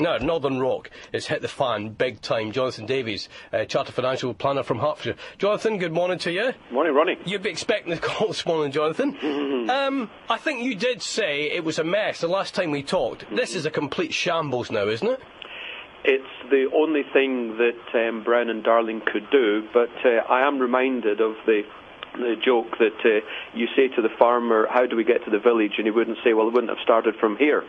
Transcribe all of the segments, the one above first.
No, Northern Rock has hit the fan big time. Jonathan Davies, Chartered Financial Planner from Hertfordshire. Jonathan, good morning to you. Morning, Ronnie. You'd be expecting the call this morning, Jonathan. I think you did say it was a mess the last time we talked. This is a complete shambles now, isn't it? It's the only thing that Brown and Darling could do, but I am reminded of the joke that you say to the farmer, how do we get to the village? And he wouldn't say, well, it wouldn't have started from here.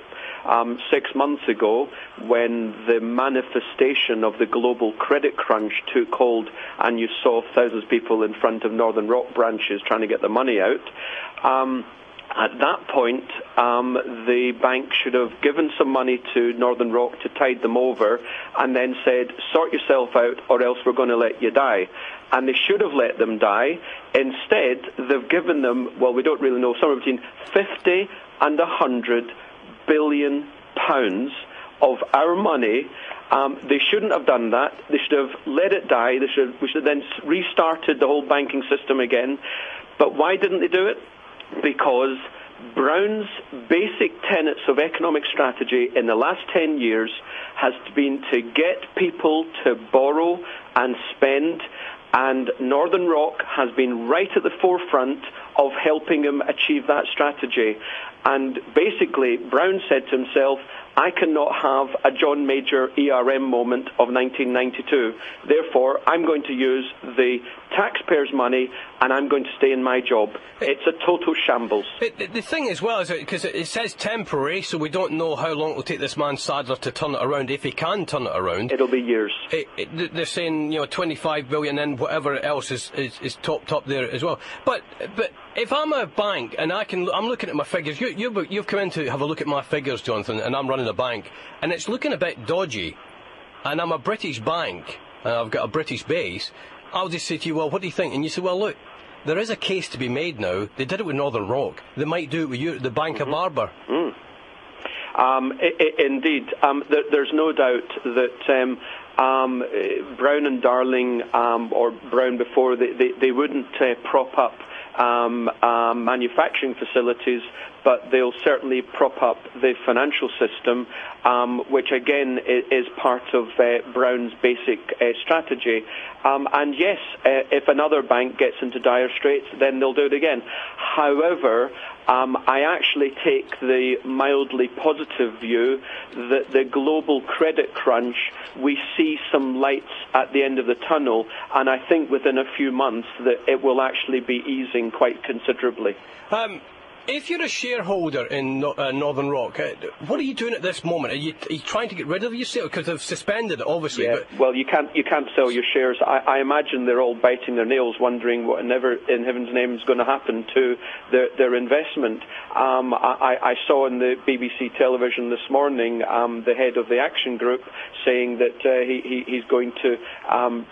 6 months ago, when the manifestation of the global credit crunch took hold and you saw thousands of people in front of Northern Rock branches trying to get the money out, at that point, the bank should have given some money to Northern Rock to tide them over and then said, sort yourself out or else we're going to let you die. And they should have let them die. Instead, they've given them, well, we don't really know, somewhere between 50 and 100 billion pounds of our money. They shouldn't have done that. They should have let it die. We should have then restarted the whole banking system again. But why didn't they do it? Because Brown's basic tenets of economic strategy in the last 10 years has been to get people to borrow and spend, and Northern Rock has been right at the forefront of helping him achieve that strategy. And basically, Brown said to himself, I cannot have a John Major ERM moment of 1992. Therefore, I'm going to use the taxpayers' money and I'm going to stay in my job. It's a total shambles. The thing as well is because it says temporary, so we don't know how long it will take this man Sadler to turn it around, if he can turn it around. It'll be years. They're saying, 25 billion and whatever else is topped up there as well. But if I'm a bank and I'm looking at my figures, you've come in to have a look at my figures, Jonathan, and I'm running a bank, and it's looking a bit dodgy, and I'm a British bank, and I've got a British base, I'll just say to you, well, what do you think? And you say, well, look, there is a case to be made now. They did it with Northern Rock. They might do it with you, the Bank of Barbour. Indeed. There's no doubt that Brown and Darling, or Brown before, they wouldn't prop up manufacturing facilities, but they'll certainly prop up the financial system, which again is part of Brown's basic strategy. And yes, if another bank gets into dire straits, then they'll do it again. However, I actually take the mildly positive view that the global credit crunch, we see some lights at the end of the tunnel, and I think within a few months that it will actually be easing quite considerably. If you're a shareholder in Northern Rock, what are you doing at this moment? Are you trying to get rid of yourself? Because they've suspended it, obviously. Yeah. Well, you can't sell your shares. I imagine they're all biting their nails, wondering what in heaven's name is going to happen to their investment. I saw on the BBC television this morning the head of the Action Group saying that he's going to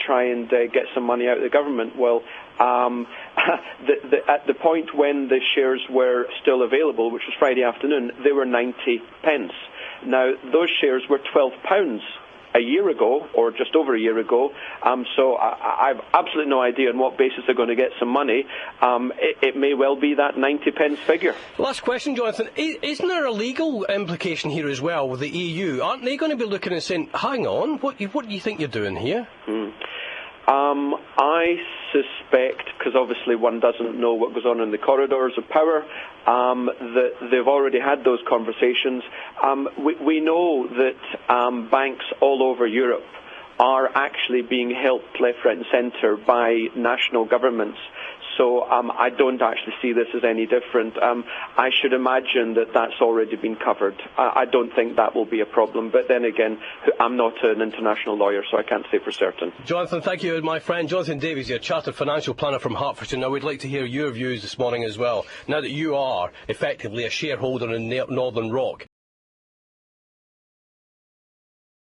try and get some money out of the government. Well, at the point when the shares were still available, which was Friday afternoon, they were 90 pence. Now, those shares were £12 a year ago, or just over a year ago, so I've absolutely no idea on what basis they're going to get some money. It may well be that 90 pence figure. Last question, Jonathan. Isn't there a legal implication here as well with the EU? Aren't they going to be looking and saying, hang on, what do you think you're doing here? I suspect, because obviously one doesn't know what goes on in the corridors of power, that they've already had those conversations. We know that banks all over Europe are actually being helped left, right and centre by national governments. So I don't actually see this as any different. I should imagine that that's already been covered. I don't think that will be a problem. But then again, I'm not an international lawyer, so I can't say for certain. Jonathan, thank you, my friend. Jonathan Davies, a Chartered Financial Planner from Hertfordshire. Now, we'd like to hear your views this morning as well, now that you are effectively a shareholder in Northern Rock.